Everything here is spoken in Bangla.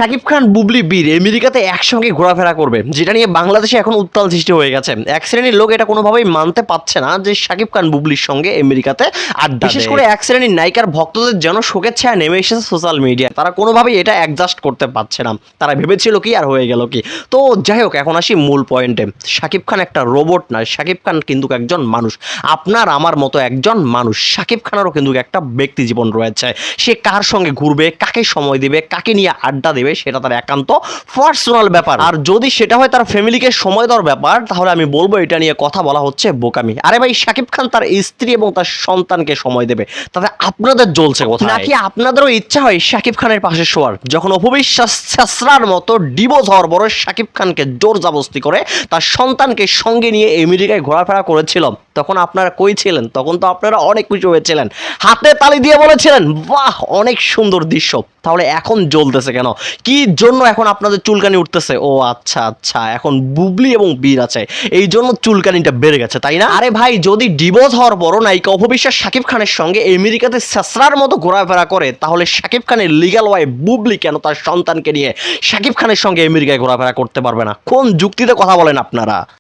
শাকিব খান বুবলি বীর আমেরিকাতে একসঙ্গে ঘোরাফেরা করবে, যেটা নিয়ে বাংলাদেশে এখন উত্তাল সৃষ্টি হয়ে গেছে। এক শ্রেণীর লোক এটা কোনোভাবেই মানতে পারছে না যে শাকিব খান বুবলির সঙ্গে আমেরিকাতে আড্ডা, বিশেষ করে এক শ্রেণীর নায়িকার ভক্তদের যেন শোকের ছায়া নেমে এসেছে সোশ্যাল মিডিয়ায়। তারা কোনোভাবেই এটা অ্যাডজাস্ট করতে পারছে না। তারা ভেবেছিল কি আর হয়ে গেল কি। তো যাই হোক, এখন আসি মূল পয়েন্টে। শাকিব খান একটা রোবট নয়, শাকিব খান কিন্তু একজন মানুষ, আপনার আমার মতো একজন মানুষ। শাকিব খানেরও কিন্তু একটা ব্যক্তি জীবন রয়েছে। সে কার সঙ্গে ঘুরবে, কাকে সময় দিবে, কাকে নিয়ে আড্ডা দেবে, সেটা তার একান্ত পার্সোনাল ব্যাপার। আর যদি সেটা হয় তার ফ্যামিলিকে সময় দেওয়ার ব্যাপার, তাহলে আমি বলবো এটা নিয়ে কথা বলা হচ্ছে বোকামি। আরে ভাই, শাকিব খান তার স্ত্রী এবং তার সন্তানকে সময় দেবে, তাতে আপনাদের জ্বলছে কোথায়? নাকি আপনাদেরও ইচ্ছা হয় শাকিব খানের পাশে শোয়ার? যখন অপবিশ্বাস ছেসরার মতো ডিভোর্স হওয়ার পরে শাকিব খানকে জোর জবরদস্তি করে তার সন্তানকে সঙ্গে নিয়ে আমেরিকায় ঘোরাফেরা করেছিল, তখন আপনারা কই ছিলেন? তখন তো আপনারা অনেক খুশি হয়েছিলেন, হাতে তালি দিয়ে বলেছিলেন বাহ অনেক সুন্দর দৃশ্য। তাহলে এখন জ্বলতেছে কেন? কি জন্য এখন আপনাদের চুলকানি উঠতেছে? ও আচ্ছা আচ্ছা, এখন বুবলি এবং বীর আছে, এই জন্য চুলকানিটা বেড়ে গেছে, তাই না? আরে ভাই, যদি ডিভোর্স হওয়ার পরও নায়িকা অপবিশ্বাস শাকিব খানের সঙ্গে আমেরিকাতে ছেসরার মতো ঘোরাফেরা করে, তাহলে শাকিব খানের লিগ্যাল ওয়াইফ বুবলি কেন তার সন্তানকে নিয়ে শাকিব খানের সঙ্গে আমেরিকায় ঘোরাফেরা করতে পারবে না? কোন যুক্তিতে কথা বলেন আপনারা?